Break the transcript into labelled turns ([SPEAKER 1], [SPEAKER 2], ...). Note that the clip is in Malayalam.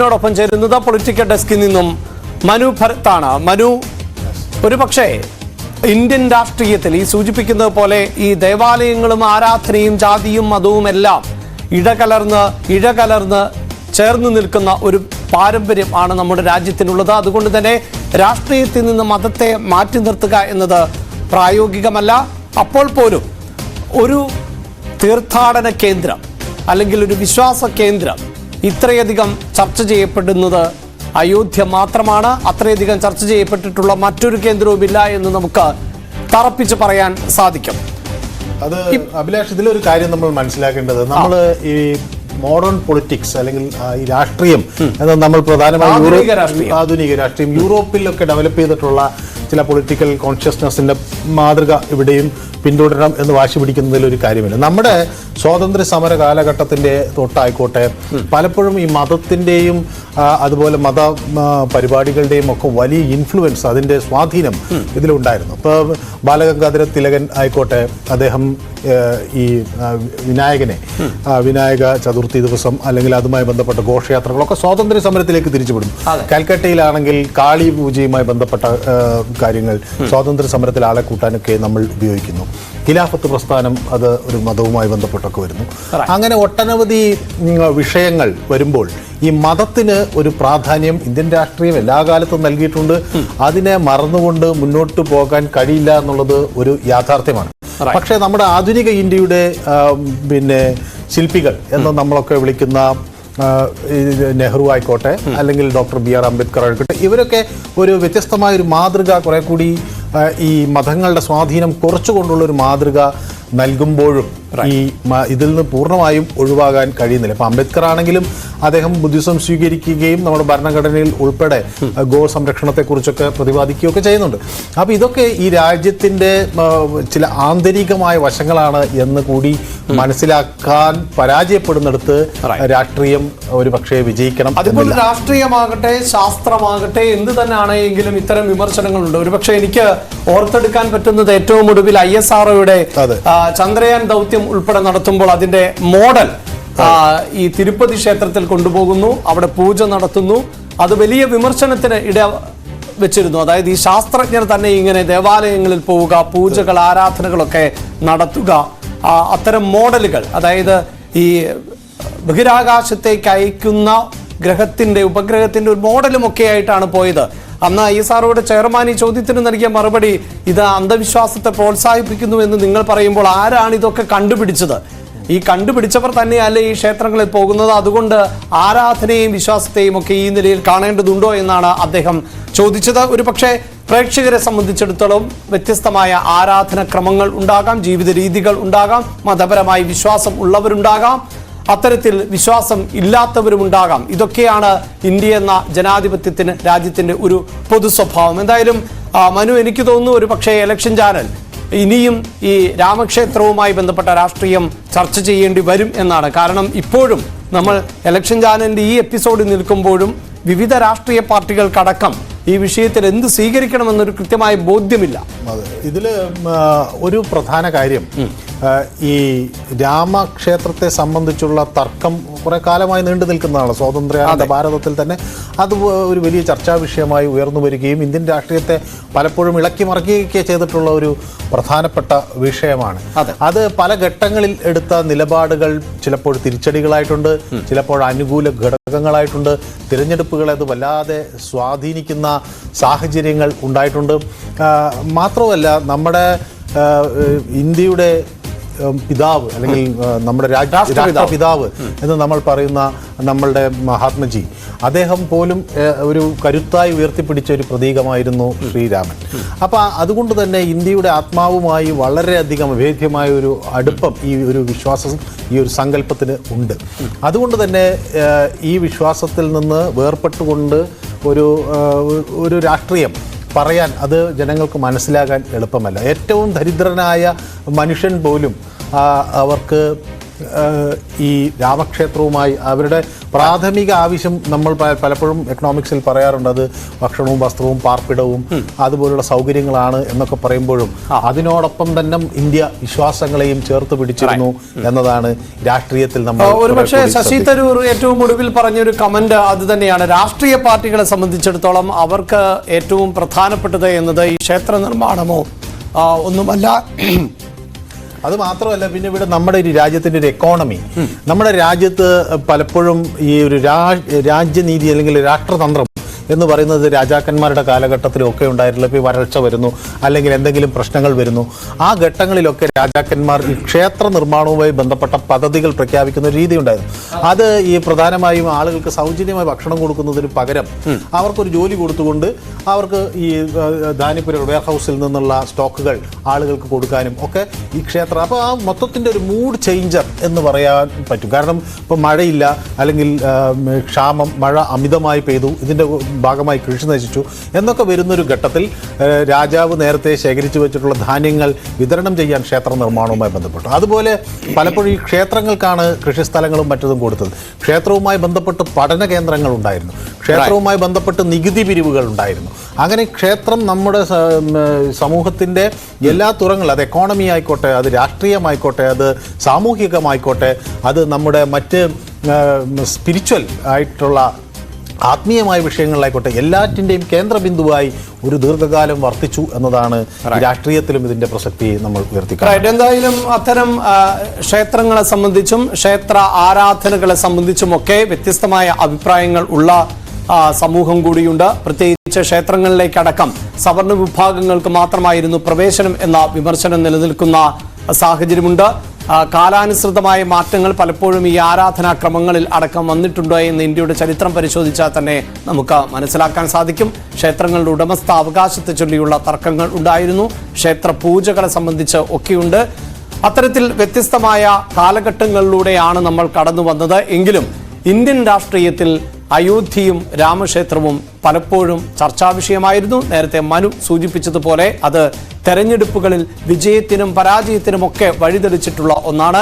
[SPEAKER 1] ോടൊപ്പം ചേരുന്നത് പൊളിറ്റിക്കൽ ഡെസ്കിൽ നിന്നും മനു ഭരത്താണ്. മനു, ഒരുപക്ഷെ ഇന്ത്യൻ രാഷ്ട്രീയത്തിൽ ഈ സൂചിപ്പിക്കുന്നത് പോലെ ഈ ദേവാലയങ്ങളും ആരാധനയും ജാതിയും മതവും എല്ലാം ഇഴകലർന്ന് ചേർന്ന് നിൽക്കുന്ന ഒരു പാരമ്പര്യം ആണ് നമ്മുടെ രാജ്യത്തിനുള്ളത്. അതുകൊണ്ട് തന്നെ രാഷ്ട്രീയത്തിൽ നിന്ന് മതത്തെ മാറ്റി നിർത്തുക എന്നത് പ്രായോഗികമല്ല. അപ്പോൾ പോലും ഒരു തീർത്ഥാടന കേന്ദ്രം അല്ലെങ്കിൽ ഒരു വിശ്വാസ കേന്ദ്രം ഇത്രയധികം ചർച്ച ചെയ്യപ്പെടുന്നത് അയോധ്യ മാത്രമാണ്. അത്രയധികം ചർച്ച ചെയ്യപ്പെട്ടിട്ടുള്ള മറ്റൊരു കേന്ദ്രവുമില്ല എന്ന് നമുക്ക് തറപ്പിച്ച് പറയാൻ സാധിക്കും.
[SPEAKER 2] അത് അഭിലാഷ്, ഇതിലൊരു കാര്യം നമ്മൾ മനസ്സിലാക്കേണ്ടത്, നമ്മൾ ഈ മോഡേൺ പൊളിറ്റിക്സ് അല്ലെങ്കിൽ ഈ രാഷ്ട്രീയം എന്നത് നമ്മൾ പ്രധാനമായും ആധുനിക രാഷ്ട്രീയം യൂറോപ്പിലൊക്കെ ഡെവലപ്പ് ചെയ്തിട്ടുള്ള ചില പൊളിറ്റിക്കൽ കോൺഷ്യസ്നെസ്സിന്റെ മാതൃക ഇവിടെയും പിന്തുടരണം എന്ന് വാശി പിടിക്കുന്നതിൽ ഒരു കാര്യമില്ല. നമ്മുടെ സ്വാതന്ത്ര്യ സമര കാലഘട്ടത്തിന്റെ തൊട്ടായിക്കോട്ടെ പലപ്പോഴും ഈ മതത്തിന്റെയും അതുപോലെ മത പരിപാടികളുടെയും ഒക്കെ വലിയ ഇൻഫ്ലുവൻസ്, അതിന്റെ സ്വാധീനം ഇതിലുണ്ടായിരുന്നു. ഇപ്പോൾ ബാലഗംഗാധര തിലകൻ ആയിക്കോട്ടെ, അദ്ദേഹം ഈ വിനായക ചതുർത്ഥി ദിവസം അല്ലെങ്കിൽ അതുമായി ബന്ധപ്പെട്ട ഘോഷയാത്രകളൊക്കെ സ്വാതന്ത്ര്യ സമരത്തിലേക്ക് തിരിച്ചുവിടും. കൽക്കട്ടയിലാണെങ്കിൽ കാളി പൂജയുമായി ബന്ധപ്പെട്ട കാര്യങ്ങൾ സ്വാതന്ത്ര്യ സമരത്തിൽ ആളെ കൂട്ടാനൊക്കെ നമ്മൾ ഉപയോഗിക്കുന്നു. ഖിലാഫത്ത് പ്രസ്ഥാനം അത് ഒരു മതവുമായി ബന്ധപ്പെട്ടൊക്കെ വരുന്നു. അങ്ങനെ ഒട്ടനവധി വിഷയങ്ങൾ വരുമ്പോൾ ഈ മതത്തിന് ഒരു പ്രാധാന്യം ഇന്ത്യൻ രാഷ്ട്രീയം എല്ലാ കാലത്തും നൽകിയിട്ടുണ്ട്. അതിനെ മറന്നുകൊണ്ട് മുന്നോട്ട് പോകാൻ കഴിയില്ല എന്നുള്ളത് ഒരു യാഥാർത്ഥ്യമാണ്. പക്ഷേ നമ്മുടെ ആധുനിക ഇന്ത്യയുടെ ശില്പികൾ എന്ന് നമ്മളൊക്കെ വിളിക്കുന്ന നെഹ്റു ആയിക്കോട്ടെ അല്ലെങ്കിൽ ഡോക്ടർ ബി ആർ അംബേദ്കർ ആയിക്കോട്ടെ, ഇവരൊക്കെ ഒരു വ്യത്യസ്തമായ ഒരു മാതൃക, കുറെ കൂടി ഈ മതങ്ങളുടെ സ്വാധീനം കുറച്ചുകൊണ്ടുള്ള ഒരു മാതൃക നൽകുമ്പോഴും ഈ ഇതിൽ നിന്ന് പൂർണ്ണമായും ഒഴിവാകാൻ കഴിയുന്നില്ല. ഇപ്പം അംബേദ്കർ ആണെങ്കിലും അദ്ദേഹം ബുദ്ധിസം സ്വീകരിക്കുകയും നമ്മുടെ ഭരണഘടനയിൽ ഉൾപ്പെടെ ഗോ സംരക്ഷണത്തെക്കുറിച്ചൊക്കെ പ്രതിപാദിക്കുകയൊക്കെ ചെയ്യുന്നുണ്ട്. അപ്പം ഇതൊക്കെ ഈ രാജ്യത്തിൻ്റെ ചില ആന്തരികമായ വശങ്ങളാണ് എന്ന് കൂടി മനസ്സിലാക്കാൻ പരാജയപ്പെടുന്നിടത്ത് രാഷ്ട്രീയം ഒരു പക്ഷേ വിജയിക്കണം.
[SPEAKER 1] അതുപോലെ രാഷ്ട്രീയമാകട്ടെ ശാസ്ത്രമാകട്ടെ എന്ത് തന്നെയാണെങ്കിലും ഇത്തരം വിമർശനങ്ങളുണ്ട്. ഒരുപക്ഷെ എനിക്ക് ഓർത്തെടുക്കാൻ പറ്റുന്നത് ഏറ്റവും ഒടുവിൽ ISROയുടെ ചന്ദ്രയാൻ ദൗത്യം ഉൾപ്പെടെ നടത്തുമ്പോൾ അതിന്റെ മോഡൽ ഈ തിരുപ്പതി ക്ഷേത്രത്തിൽ കൊണ്ടുപോകുന്നു, അവിടെ പൂജ നടത്തുന്നു. അത് വലിയ വിമർശനത്തിന് ഇട വെച്ചിരുന്നു. അതായത് ഈ ശാസ്ത്രജ്ഞർ തന്നെ ഇങ്ങനെ ദേവാലയങ്ങളിൽ പോവുക, പൂജകൾ ആരാധനകളൊക്കെ നടത്തുക, അത്തരം മോഡലുകൾ, അതായത് ഈ ബഹിരാകാശത്തേക്ക് അയക്കുന്ന ഉപഗ്രഹത്തിന്റെ ഒരു മോഡലും ഒക്കെ ആയിട്ടാണ് പോയത്. അന്ന് ISROയുടെ ചെയർമാൻ ഈ ചോദ്യത്തിന് നൽകിയ മറുപടി, ഇത് അന്ധവിശ്വാസത്തെ പ്രോത്സാഹിപ്പിക്കുന്നു എന്ന് നിങ്ങൾ പറയുമ്പോൾ ആരാണ് ഇതൊക്കെ കണ്ടുപിടിച്ചത്? ഈ കണ്ടുപിടിച്ചവർ തന്നെയല്ലേ ഈ ക്ഷേത്രങ്ങളിൽ പോകുന്നത്? അതുകൊണ്ട് ആരാധനയും വിശ്വാസത്തെയും ഒക്കെ ഈ നിലയിൽ കാണേണ്ടതുണ്ടോ എന്നാണ് അദ്ദേഹം ചോദിച്ചത്. ഒരു പക്ഷേ പ്രേക്ഷകരെ സംബന്ധിച്ചിടത്തോളം വ്യത്യസ്തമായ ആരാധനക്രമങ്ങൾ ഉണ്ടാകാം, ജീവിത രീതികൾ ഉണ്ടാകാം, മതപരമായി വിശ്വാസം ഉള്ളവരുണ്ടാകാം, അത്തരത്തിൽ വിശ്വാസം ഇല്ലാത്തവരുമുണ്ടാകാം. ഇതൊക്കെയാണ് ഇന്ത്യ എന്ന ജനാധിപത്യത്തിന് രാജ്യത്തിന്റെ ഒരു പൊതു സ്വഭാവം. എന്തായാലും മനു, എനിക്ക് തോന്നുന്നു ഒരു പക്ഷേ ഇലക്ഷൻ ചാനൽ ഇനിയും ഈ രാമക്ഷേത്രവുമായി ബന്ധപ്പെട്ട രാഷ്ട്രീയം ചർച്ച ചെയ്യേണ്ടി വരും എന്നാണ്. കാരണം ഇപ്പോഴും നമ്മൾ ഇലക്ഷൻ ചാനലിന്റെ ഈ എപ്പിസോഡിൽ നിൽക്കുമ്പോഴും വിവിധ രാഷ്ട്രീയ പാർട്ടികൾക്കടക്കം ഈ വിഷയത്തിൽ എന്ത് സ്വീകരിക്കണമെന്നൊരു കൃത്യമായ ബോധ്യമില്ല.
[SPEAKER 2] അതെ, ഇതിൽ ഒരു പ്രധാന കാര്യം, ഈ രാമക്ഷേത്രത്തെ സംബന്ധിച്ചുള്ള തർക്കം കുറെ കാലമായി നീണ്ടു നിൽക്കുന്നതാണ്. സ്വാതന്ത്ര്യ ഭാരതത്തിൽ തന്നെ അത് ഒരു വലിയ ചർച്ചാ വിഷയമായി ഉയർന്നു വരികയും ഇന്ത്യൻ രാഷ്ട്രീയത്തെ പലപ്പോഴും ഇളക്കി മറിക്കുകയൊക്കെ ചെയ്തിട്ടുള്ള ഒരു പ്രധാനപ്പെട്ട വിഷയമാണ്. അത് പല ഘട്ടങ്ങളിൽ എടുത്ത നിലപാടുകൾ ചിലപ്പോൾ തിരിച്ചടികളായിട്ടുണ്ട്, ചിലപ്പോൾ അനുകൂല ഘടകങ്ങളായിട്ടുണ്ട്. തിരഞ്ഞെടുപ്പുകളെ അത് വല്ലാതെ സ്വാധീനിക്കുന്ന സാഹചര്യങ്ങൾ ഉണ്ടായിട്ടുണ്ട്. മാത്രമല്ല, നമ്മുടെ ഇന്ത്യയുടെ പിതാവ് അല്ലെങ്കിൽ നമ്മുടെ രാഷ്ട്രപിതാവ് എന്ന് നമ്മൾ പറയുന്ന നമ്മളുടെ മഹാത്മജി, അദ്ദേഹം പോലും ഒരു കരുത്തായി ഉയർത്തിപ്പിടിച്ച ഒരു പ്രതീകമായിരുന്നു ശ്രീരാമൻ. അപ്പം അതുകൊണ്ട് തന്നെ ഇന്ത്യയുടെ ആത്മാവുമായി വളരെയധികം അഭേദ്യമായ ഒരു അടുപ്പം ഈ ഒരു വിശ്വാസം, ഈ ഒരു സങ്കല്പത്തിന് ഉണ്ട്. അതുകൊണ്ട് തന്നെ ഈ വിശ്വാസത്തിൽ നിന്ന് വേർപെട്ടുകൊണ്ട് ഒരു രാഷ്ട്രീയം പറയാൻ അത് ജനങ്ങൾക്ക് മനസ്സിലാകാൻ എളുപ്പമല്ല. ഏറ്റവും ദരിദ്രനായ മനുഷ്യൻ പോലും അവർക്ക് ഈ രാമക്ഷേത്രവുമായി അവരുടെ പ്രാഥമിക ആവശ്യം നമ്മൾ പലപ്പോഴും എക്കണോമിക്സിൽ പറയാറുണ്ട്, അത് ഭക്ഷണവും വസ്ത്രവും പാർപ്പിടവും അതുപോലുള്ള സൗകര്യങ്ങളാണ് എന്നൊക്കെ പറയുമ്പോഴും അതിനോടൊപ്പം തന്നെ ഇന്ത്യ വിശ്വാസങ്ങളെയും ചേർത്ത് പിടിച്ചിരുന്നു എന്നതാണ് രാഷ്ട്രീയത്തിൽ നമ്മൾ
[SPEAKER 1] ഒരുപക്ഷെ ശശി തരൂർ ഏറ്റവും ഒടുവിൽ പറഞ്ഞൊരു കമന്റ് അത് തന്നെയാണ്. രാഷ്ട്രീയ പാർട്ടികളെ സംബന്ധിച്ചിടത്തോളം അവർക്ക് ഏറ്റവും പ്രധാനപ്പെട്ടത് എന്നത് ഈ ക്ഷേത്ര നിർമ്മാണമോ ഒന്നുമല്ല.
[SPEAKER 2] അത് മാത്രമല്ല, പിന്നെ ഇവിടെ നമ്മുടെ ഒരു രാജ്യത്തിൻ്റെ ഒരു എക്കോണമി, നമ്മുടെ രാജ്യത്ത് പലപ്പോഴും ഈ ഒരു രാജ്യനീതി അല്ലെങ്കിൽ രാഷ്ട്രതന്ത്രം എന്ന് പറയുന്നത് രാജാക്കന്മാരുടെ കാലഘട്ടത്തിലൊക്കെ ഉണ്ടായിട്ടുള്ള ഇപ്പോൾ വരൾച്ച വരുന്നു അല്ലെങ്കിൽ എന്തെങ്കിലും പ്രശ്നങ്ങൾ വരുന്നു, ആ ഘട്ടങ്ങളിലൊക്കെ രാജാക്കന്മാർ ഈ ക്ഷേത്ര നിർമ്മാണവുമായി ബന്ധപ്പെട്ട പദ്ധതികൾ പ്രഖ്യാപിക്കുന്ന ഒരു രീതി ഉണ്ടായിരുന്നു. അത് ഈ പ്രധാനമായും ആളുകൾക്ക് സൗജന്യമായി ഭക്ഷണം കൊടുക്കുന്നതിന് പകരം അവർക്കൊരു ജോലി കൊടുത്തുകൊണ്ട് അവർക്ക് ഈ ധാന്യപ്പുര വെയർഹൗസിൽ നിന്നുള്ള സ്റ്റോക്കുകൾ ആളുകൾക്ക് കൊടുക്കാനും ഒക്കെ ഈ ക്ഷേത്രം, അപ്പോൾ ആ മൊത്തത്തിൻ്റെ ഒരു മൂഡ് ചേഞ്ചർ എന്ന് പറയാൻ പറ്റും. കാരണം ഇപ്പോൾ മഴയില്ല അല്ലെങ്കിൽ ക്ഷാമം, മഴ അമിതമായി പെയ്തു, ഇതിൻ്റെ ഭാഗമായി കൃഷി നശിച്ചു എന്നൊക്കെ വരുന്നൊരു ഘട്ടത്തിൽ രാജാവ് നേരത്തെ ശേഖരിച്ചു വെച്ചിട്ടുള്ള ധാന്യങ്ങൾ വിതരണം ചെയ്യാൻ ക്ഷേത്ര നിർമ്മാണവുമായി ബന്ധപ്പെട്ടു. അതുപോലെ പലപ്പോഴും ഈ ക്ഷേത്രങ്ങൾക്കാണ് കൃഷിസ്ഥലങ്ങളും മറ്റതും കൊടുത്തത്. ക്ഷേത്രവുമായി ബന്ധപ്പെട്ട് പഠന കേന്ദ്രങ്ങൾ ഉണ്ടായിരുന്നു, ക്ഷേത്രവുമായി ബന്ധപ്പെട്ട് നികുതി പിരിവുകൾ ഉണ്ടായിരുന്നു. അങ്ങനെ ക്ഷേത്രം നമ്മുടെ സമൂഹത്തിൻ്റെ എല്ലാ തുറങ്ങളും, അത് എക്കോണമി ആയിക്കോട്ടെ, അത് രാഷ്ട്രീയമായിക്കോട്ടെ, അത് സാമൂഹികമായിക്കോട്ടെ, അത് നമ്മുടെ മറ്റ് സ്പിരിച്വൽ ആയിട്ടുള്ള ആത്മീയമായ വിഷയങ്ങളിലായിക്കോട്ടെ, എല്ലാറ്റിൻ്റെയും കേന്ദ്രബിന്ദുവായി ഒരു ദീർഘകാലം വർത്തിച്ചു എന്നതാണ് രാഷ്ട്രീയത്തിലും ഇതിൻ്റെ പ്രസക്തി നമ്മൾ ഉയർത്തിക്കാണുന്നത്.
[SPEAKER 1] എന്തായാലും അത്തരം ക്ഷേത്രങ്ങളെ സംബന്ധിച്ചും ക്ഷേത്ര ആരാധനകളെ സംബന്ധിച്ചുമൊക്കെ വ്യത്യസ്തമായ അഭിപ്രായങ്ങൾ ഉള്ള സമൂഹം കൂടിയുണ്ട്. പ്രത്യേകിച്ച് ക്ഷേത്രങ്ങളിലേക്കടക്കം സവർണ വിഭാഗങ്ങൾക്ക് മാത്രമായിരുന്നു പ്രവേശനം എന്ന വിമർശനം നിലനിൽക്കുന്ന സാഹചര്യമുണ്ട്. കാലാനുസൃതമായ മാറ്റങ്ങൾ പലപ്പോഴും ഈ ആരാധനാക്രമങ്ങളിൽ അടക്കം വന്നിട്ടുണ്ട് എന്ന് ഇന്ത്യയുടെ ചരിത്രം പരിശോധിച്ചാൽ തന്നെ നമുക്ക് മനസ്സിലാക്കാൻ സാധിക്കും. ക്ഷേത്രങ്ങളുടെ ഉടമസ്ഥ അവകാശത്തെ ചൊല്ലിയുള്ള തർക്കങ്ങൾ ഉണ്ടായിരുന്നു, ക്ഷേത്ര പൂജകളെ സംബന്ധിച്ച് ഒക്കെയുണ്ട്. അത്തരത്തിൽ വ്യത്യസ്തമായ കാലഘട്ടങ്ങളിലൂടെയാണ് നമ്മൾ കടന്നു വന്നത്. എങ്കിലും ഇന്ത്യൻ രാഷ്ട്രീയത്തിൽ അയോധ്യയും രാമക്ഷേത്രവും പലപ്പോഴും ചർച്ചാ വിഷയമായിരുന്നു. നേരത്തെ മനു സൂചിപ്പിച്ചതുപോലെ അത് തെരഞ്ഞെടുപ്പുകളിൽ വിജയത്തിനും പരാജയത്തിനുമൊക്കെ വഴിതെളിച്ചിട്ടുള്ള ഒന്നാണ്.